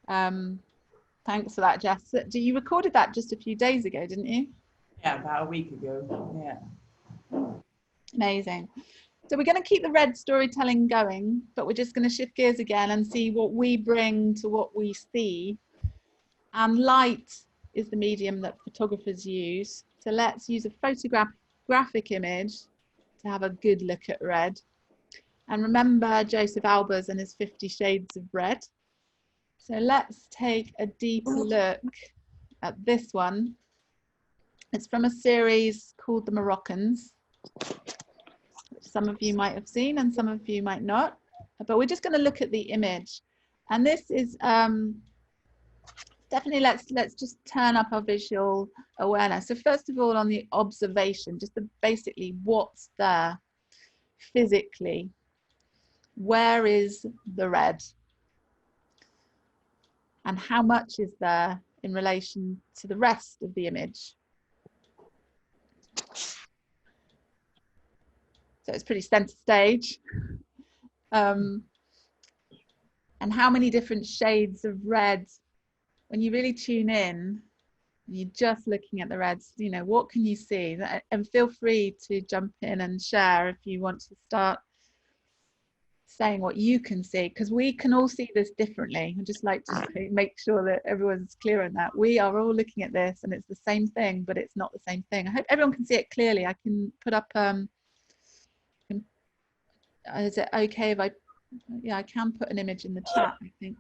Thanks for that, Jess. You recorded that just a few days ago, didn't you? Yeah, about a week ago. Yeah. Amazing. So we're going to keep the red storytelling going, but we're just going to shift gears again and see what we bring to what we see. And light is the medium that photographers use. So let's use a photographic image to have a good look at red. And remember Joseph Albers and his 50 Shades of Red. So let's take a deeper look at this one. It's from a series called The Moroccans, which some of you might have seen and some of you might not. But we're just going to look at the image. And this is definitely, let's just turn up our visual awareness. So first of all, on the observation, just basically what's there physically. Where is the red? And how much is there in relation to the rest of the image? So it's pretty center stage. And how many different shades of red, when you really tune in, you're just looking at the reds, you know, what can you see? And feel free to jump in and share if you want to start saying what you can see, because we can all see this differently. I'd just like to make sure that everyone's clear on that. We are all looking at this and it's the same thing, but it's not the same thing. I hope everyone can see it clearly. I can put up, is it okay if I can put an image in the chat, I think.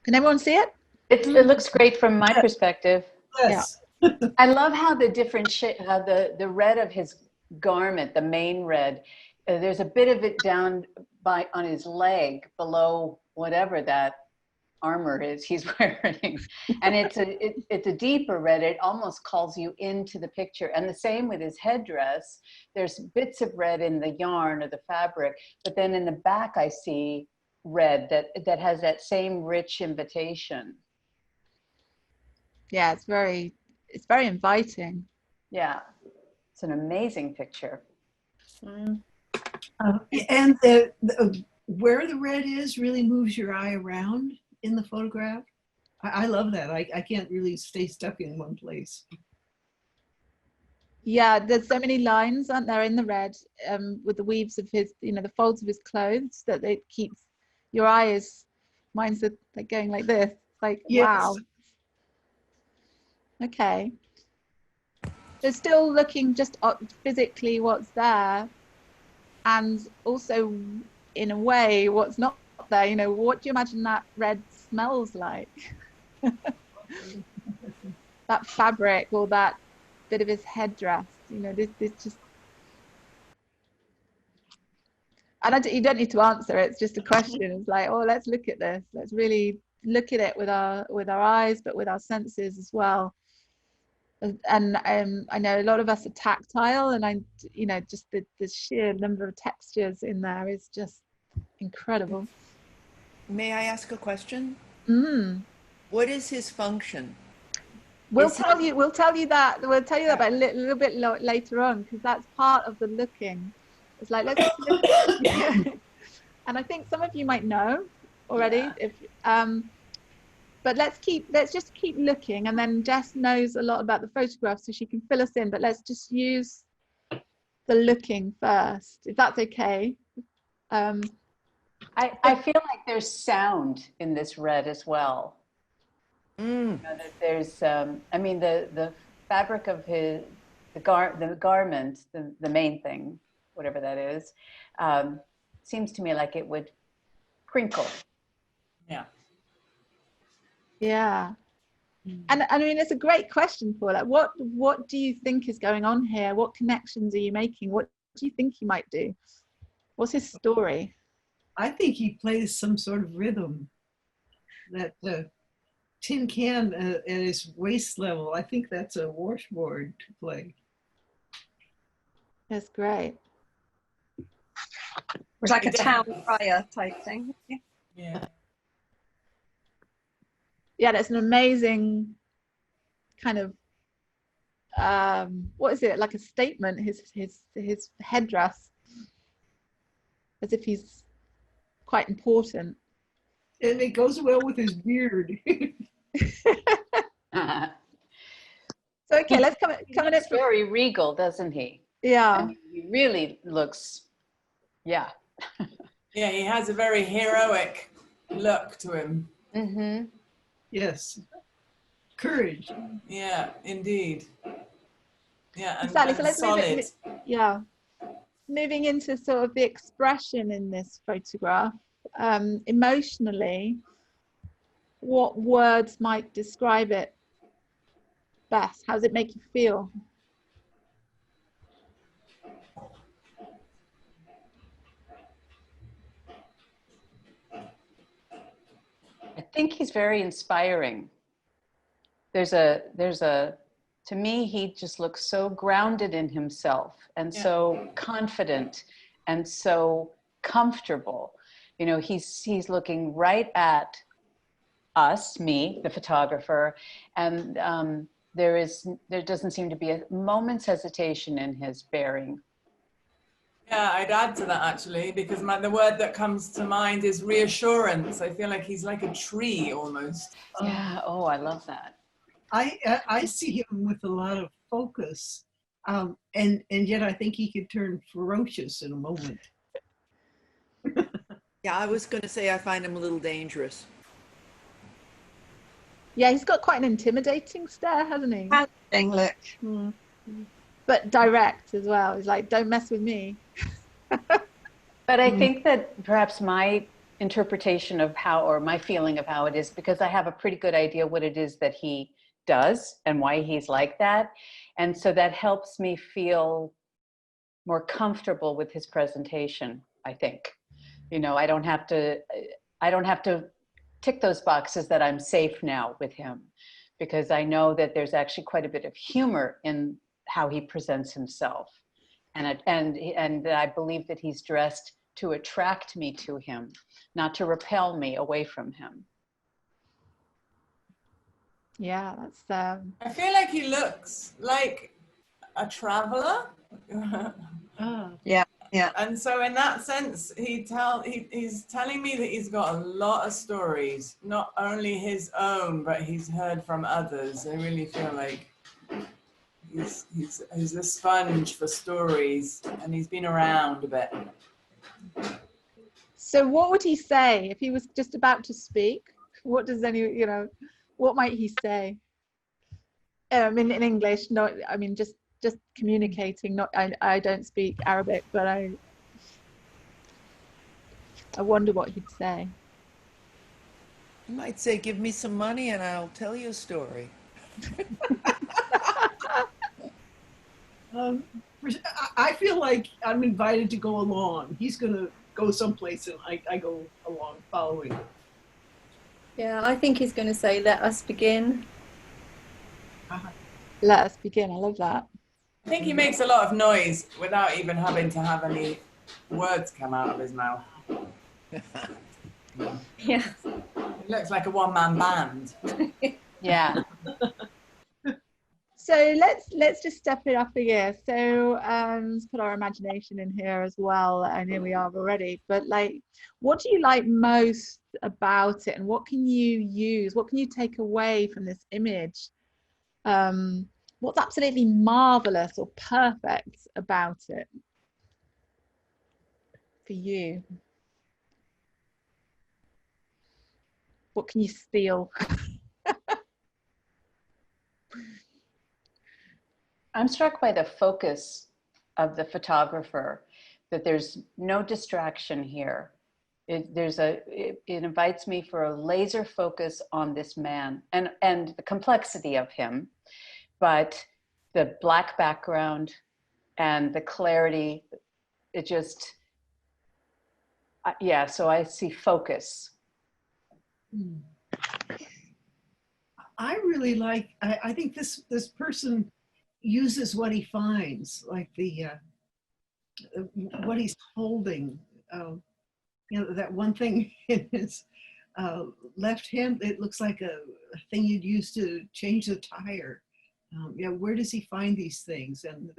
Can everyone see it? It looks great from my perspective. Yes. Yeah. I love how the different shade, the red of his garment, the main red, there's a bit of it down on his leg below whatever that armor is he's wearing, and it's a deeper red. It almost calls you into the picture. And the same with his headdress. There's bits of red in the yarn or the fabric, but then in the back I see red that has that same rich invitation. Yeah, it's very inviting. Yeah, it's an amazing picture. And where the red is really moves your eye around in the photograph. I love that. I can't really stay stuck in one place. Yeah, there's so many lines, aren't there, in the red, with the weaves of his, you know, the folds of his clothes, that it keeps your eyes, mine's like going like this, like, yes. Wow. Okay. So still looking just physically what's there, and also in a way what's not there. You know, what do you imagine that red smells like? That fabric or that bit of his headdress, you know, this just, and you don't need to answer it, it's just a question. It's like, oh, let's look at this, let's really look at it with our eyes, but with our senses as well. And I know a lot of us are tactile, and you know, just the sheer number of textures in there is just incredible. May I ask a question? What is his function? We'll tell you that about a little bit later on, because that's part of the looking. It's like, let's look at and I think some of you might know already, but let's just keep looking, and then Jess knows a lot about the photographs, so she can fill us in, but let's just use the looking first, if that's okay. I feel like there's sound in this red as well. You know, that there's I mean, the fabric of the garment, the main thing, whatever that is, seems to me like it would crinkle. Yeah. And I mean, it's a great question, Paula. What do you think is going on here? What connections are you making? What do you think he might do? What's his story? I think he plays some sort of rhythm. That tin can at his waist level, I think that's a washboard to play. That's great. It's like a town crier type thing. Yeah. Yeah, that's an amazing kind of what is it, like a statement, his headdress, as if he's quite important. And it goes well with his beard. So okay, let's come He in looks it for, very regal, doesn't he? I yeah. mean, he really looks, yeah. Yeah, he has a very heroic look to him. Mm-hmm. Yes. Courage. Yeah, indeed. Yeah, Exactly. So and let's move solid. it. Yeah. Moving into sort of the expression in this photograph, emotionally, what words might describe it best? How does it make you feel? I think he's very inspiring. To me, he just looks so grounded in himself and Yeah. so confident and so comfortable. You know, he's looking right at us, me, the photographer, and there doesn't seem to be a moment's hesitation in his bearing. Yeah, I'd add to that actually, because the word that comes to mind is reassurance. I feel like he's like a tree almost. Yeah. Oh, I love that. I see him with a lot of focus, and yet I think he could turn ferocious in a moment. Yeah, I was going to say I find him a little dangerous. Yeah, he's got quite an intimidating stare, hasn't he? Challenging look. But direct as well. He's like, don't mess with me. But I think that perhaps my interpretation of how, or my feeling of how it is, because I have a pretty good idea what it is that he does and why he's like that. And so that helps me feel more comfortable with his presentation, I think. You know, I don't have to tick those boxes that I'm safe now with him, because I know that there's actually quite a bit of humor in how he presents himself. And I believe that he's dressed to attract me to him, not to repel me away from him. Yeah, that's I feel like he looks like a traveler. Yeah, yeah. And so in that sense, he's telling me that he's got a lot of stories, not only his own, but he's heard from others. I really feel like he's a sponge for stories, and he's been around a bit. So what would he say if he was just about to speak? What does what might he say? I mean, in English, not, I mean, just communicating, not, I don't speak Arabic, but I wonder what he'd say. You might say, give me some money and I'll tell you a story. I feel like I'm invited to go along. He's going to go someplace and I go along following. Yeah, I think he's going to say, let us begin. Let us begin. I love that. I think he makes a lot of noise without even having to have any words come out of his mouth. Yeah. He looks like a one-man band. Yeah. So let's just step it up a gear. So let's put our imagination in here as well. And here we are already. But like, what do you like most about it, and what can you use? What can you take away from this image? What's absolutely marvelous or perfect about it for you? What can you steal? I'm struck by the focus of the photographer, that there's no distraction here. It invites me for a laser focus on this man and the complexity of him, but the black background and the clarity, it just, yeah, so I see focus. I really like, I think this person uses what he finds, like what he's holding. You know, that one thing in his left hand, it looks like a thing you'd use to change the tire. Yeah, where does he find these things? And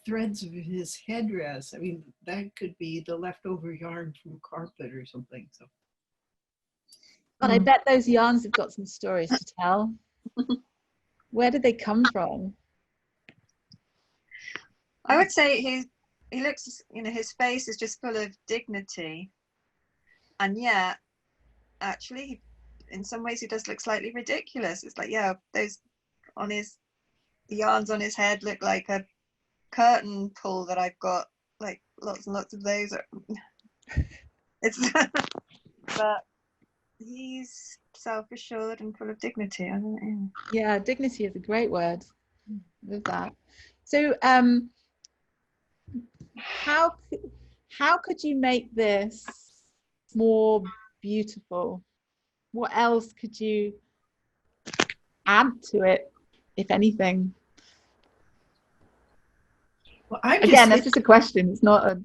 threads of his headdress. I mean, that could be the leftover yarn from carpet or something. So. But I bet those yarns have got some stories to tell. Where did they come from? I would say he looks, you know, his face is just full of dignity, and yet actually in some ways he does look slightly ridiculous. It's like, yeah, those on his, the yarns on his head look like a curtain pull that I've got, like lots and lots of those. It's but he's self-assured and full of dignity. I don't know. Yeah, dignity is a great word. With that. So how could you make this more beautiful? What else could you add to it, if anything? Well, Again, that's just a question. It's not a.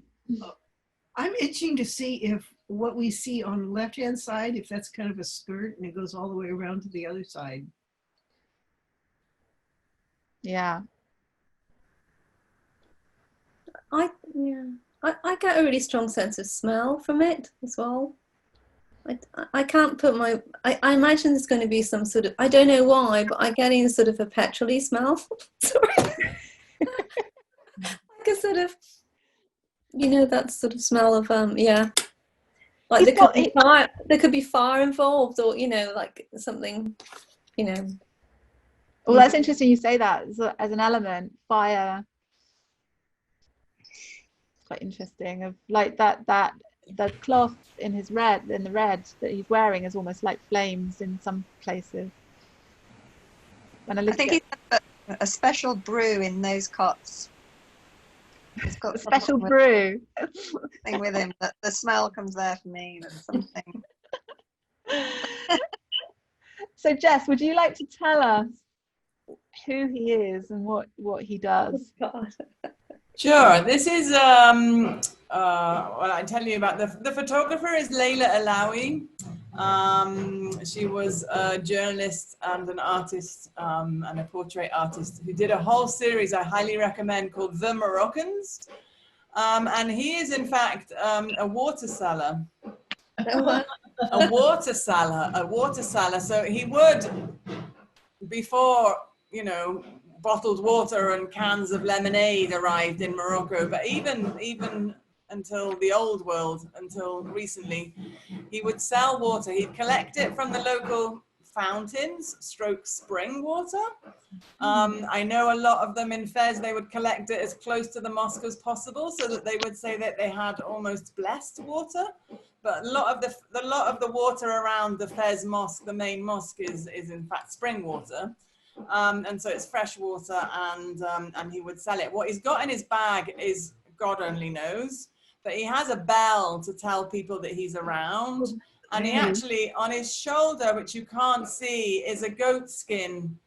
I'm itching to see if what we see on the left-hand side, if that's kind of a skirt and it goes all the way around to the other side. Yeah. I get a really strong sense of smell from it as well. I can't put my, I imagine there's going to be some sort of, I don't know why, but I get in sort of a petrol-y smell. Sorry. Like a sort of, you know, that sort of smell of, yeah. Like there could be fire involved, or, you know, like something, you know. Well, that's interesting you say that as an element. Fire. Quite interesting. Of like that the cloth in the red that he's wearing is almost like flames in some places. When I think he's got a special brew in those cots. He's got a special brew thing with him that the smell comes there for me. There's something. So Jess, would you like to tell us who he is and what he does? Sure. This is well, I tell you about the photographer is Layla Alawi. She was a journalist and an artist and a portrait artist who did a whole series I highly recommend called The Moroccans. And he is in fact a water seller. A water seller. So he would, before, you know, bottled water and cans of lemonade arrived in Morocco, but even until the old world, until recently, he would sell water. He'd collect it from the local fountains, stroke spring water. I know a lot of them in Fez, they would collect it as close to the mosque as possible so that they would say that they had almost blessed water. But a lot of the water around the Fez mosque, the main mosque, is in fact spring water. And so it's fresh water, and he would sell it. What he's got in his bag is God only knows, but he has a bell to tell people that he's around. And he actually, on his shoulder, which you can't see, is a goat skin,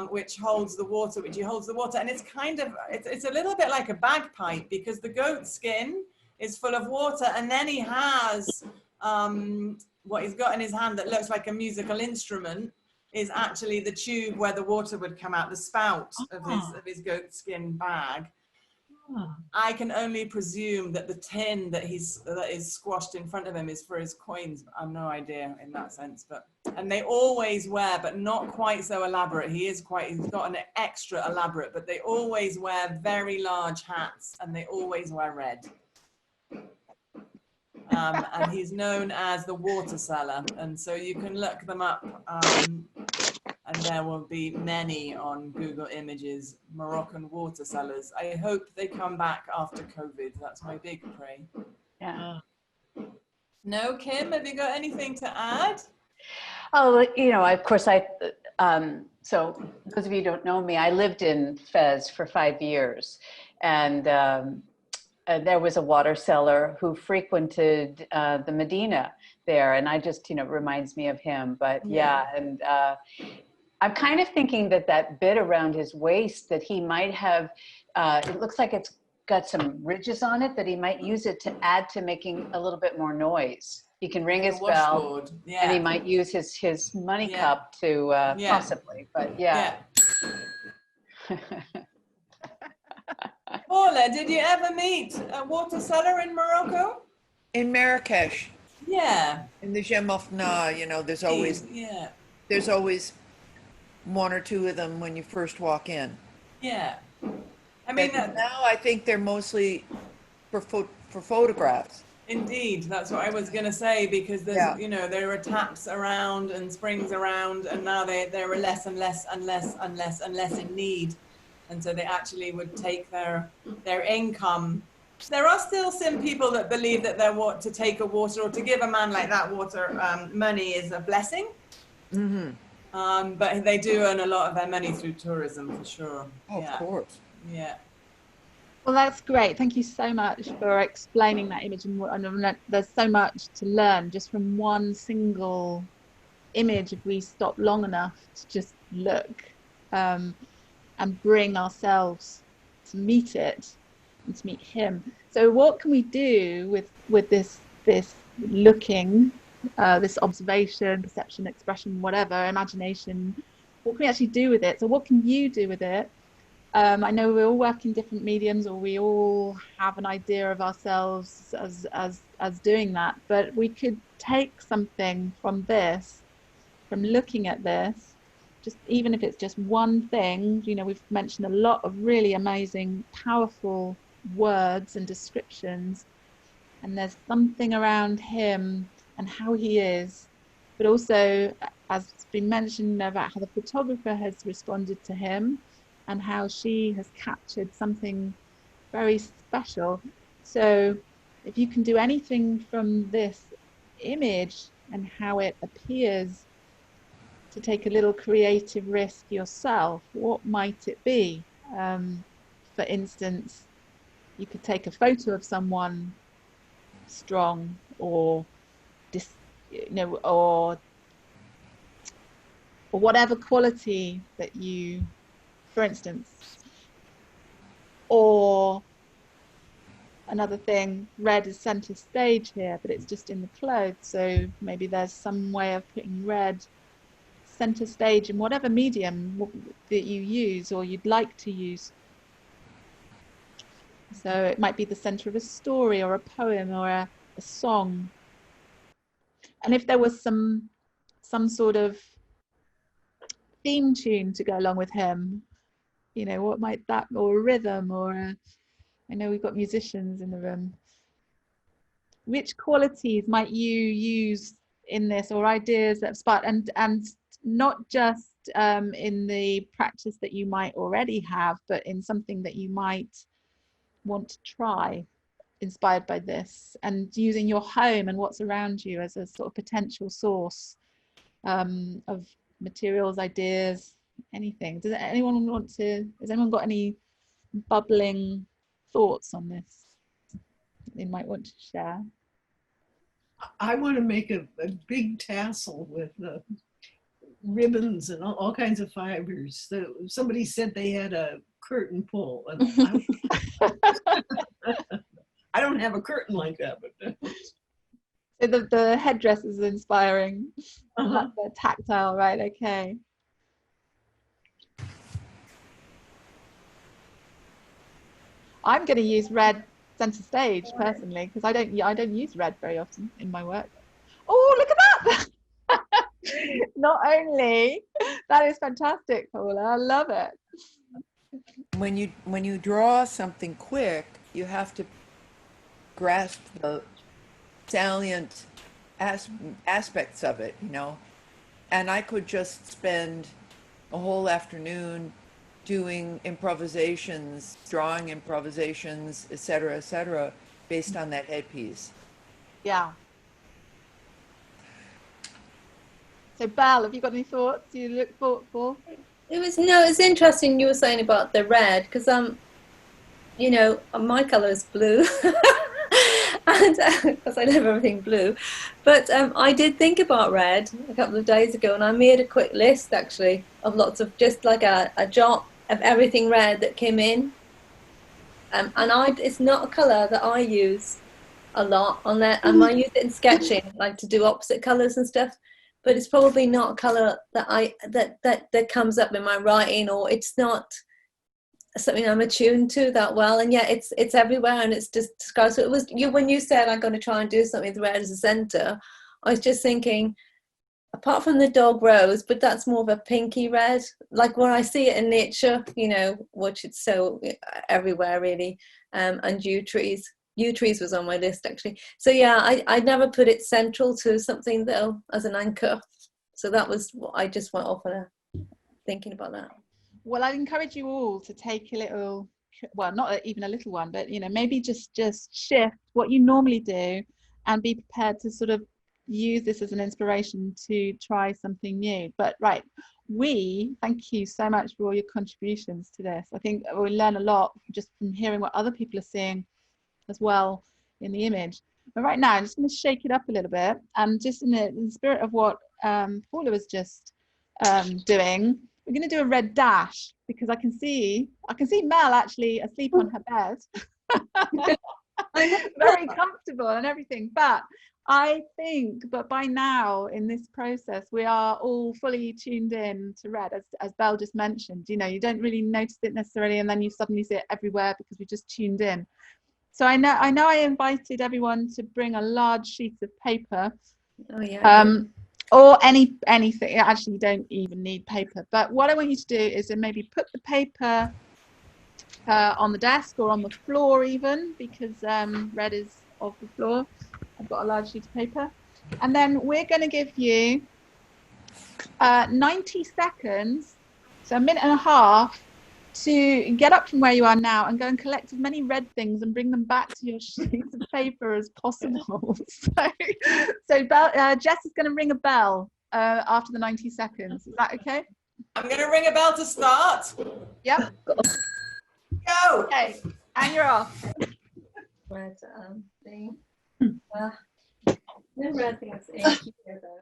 which holds the water, and it's kind of, it's a little bit like a bagpipe, because the goat skin is full of water, and then he has what he's got in his hand that looks like a musical instrument is actually the tube where the water would come out, the spout of his goat skin bag. I can only presume that the tin that is squashed in front of him is for his coins. I've no idea in that sense, and they always wear, but not quite so elaborate. He's got an extra elaborate, but they always wear very large hats, and they always wear red. And he's known as the water seller, and so you can look them up, and there will be many on Google Images, Moroccan water sellers. I hope they come back after COVID. That's my big pray. Yeah. No, Kim, have you got anything to add? Oh, you know, of course, so those of you who don't know me, I lived in Fez for 5 years, and there was a water seller who frequented the Medina there, and I just, you know, it reminds me of him. But yeah, and I'm kind of thinking that bit around his waist that he might have, it looks like it's got some ridges on it, that he might use it to add to making a little bit more noise. He can ring his bell, and he might use his money cup to possibly, but yeah. Paula, did you ever meet a watercolor in Morocco? In Marrakesh, Yeah. in the Gemofna, you know, there's always Yeah. one or two of them when you first walk in. Yeah. I mean, But now I think they're mostly for photographs. indeed, that's what I was going to say, because there's, Yeah. you know, there are taps around and springs around, and now there are less and less in need. And so they actually would take their income. There are still some people that believe that to take a water or to give a man like that water money is a blessing. Mm-hmm. But they do earn a lot of their money through tourism, for sure. Oh, Yeah. of course. Yeah. Well, that's great. Thank you so much for explaining that image. And there's so much to learn just from one single image if we stop long enough to just look and bring ourselves to meet it and to meet him. So what can we do with this looking, this observation, perception, expression, whatever, imagination? What can we actually do with it? So what can you do with it? I know we all work in different mediums, or we all have an idea of ourselves as doing that, but we could take something from this, from looking at this, just even if it's just one thing. You know, we've mentioned a lot of really amazing, powerful words and descriptions, and there's something around him and how he is, but also, as it's been mentioned, about how the photographer has responded to him and how she has captured something very special. So if you can do anything from this image and how it appears, to take a little creative risk yourself, what might it be? For instance, you could take a photo of someone strong or or whatever quality that you, for instance. Or another thing, red is center stage here, but it's just in the clothes. So maybe there's some way of putting red center stage in whatever medium that you use or you'd like to use. So it might be the center of a story or a poem or a song. And if there was some sort of theme tune to go along with him, you know, what might that, or a rhythm, or I know we've got musicians in the room. Which qualities might you use in this, or ideas that spark, and not just in the practice that you might already have, but in something that you might want to try, inspired by this, and using your home and what's around you as a sort of potential source of materials, ideas, anything. Has anyone got any bubbling thoughts on this they might want to share? I want to make a big tassel with ribbons and all kinds of fibers. So somebody said they had a curtain pull. And I don't have a curtain like that, but So the headdress is inspiring. The tactile, right? Okay. I'm going to use red center stage personally, because I don't use red very often in my work. Oh, look at that! Not only that is fantastic, Paula. I love it. When you draw something quick, you have to grasp the salient aspects of it, you know. And I could just spend a whole afternoon doing improvisations, drawing improvisations, etc., based on that headpiece. Yeah. So, Belle, have you got any thoughts? You look thoughtful. It's interesting you were saying about the red, because you know, my color is blue. And because I love everything blue, but I did think about red a couple of days ago, and I made a quick list actually of lots of, just like a jot of everything red that came in, and it's not a color that I use a lot on that, and I use it in sketching, like to do opposite colors and stuff, but it's probably not a color that that comes up in my writing, or it's not something I'm attuned to that well, and yeah, it's everywhere and it's just described. So it was you when you said I'm going to try and do something with red as a center. I was just thinking, apart from the dog rose, but that's more of a pinky red, like when I see it in nature, you know, which it's so everywhere really. And yew trees was on my list actually. So yeah, I never put it central to something though as an anchor. So that was what I just went off on thinking about that. Well, I'd encourage you all to take a little, well, not even a little one, but, you know, maybe just shift what you normally do and be prepared to sort of use this as an inspiration to try something new. But right, thank you so much for all your contributions to this. I think we'll learn a lot just from hearing what other people are seeing as well in the image. But right now, I'm just going to shake it up a little bit, and just in the spirit of what Paula was just doing, we're going to do a red dash, because I can see Mel actually asleep on her bed. Very comfortable and everything, but I think by now in this process we are all fully tuned in to red, as Belle just mentioned. You know, you don't really notice it necessarily, and then you suddenly see it everywhere because we just tuned in. So I know I invited everyone to bring a large sheet of paper. Oh yeah. Or anything. Actually, you don't even need paper. But what I want you to do is to maybe put the paper on the desk or on the floor even, because red is off the floor. I've got a large sheet of paper. And then we're going to give you 90 seconds, so a minute and a half, to get up from where you are now and go and collect as many red things and bring them back to your sheets of paper as possible. So Jess is going to ring a bell after the 90 seconds. Is that okay? I'm going to ring a bell to start. Yep. Go. Okay, and you're off. Red thing. No red things in here though.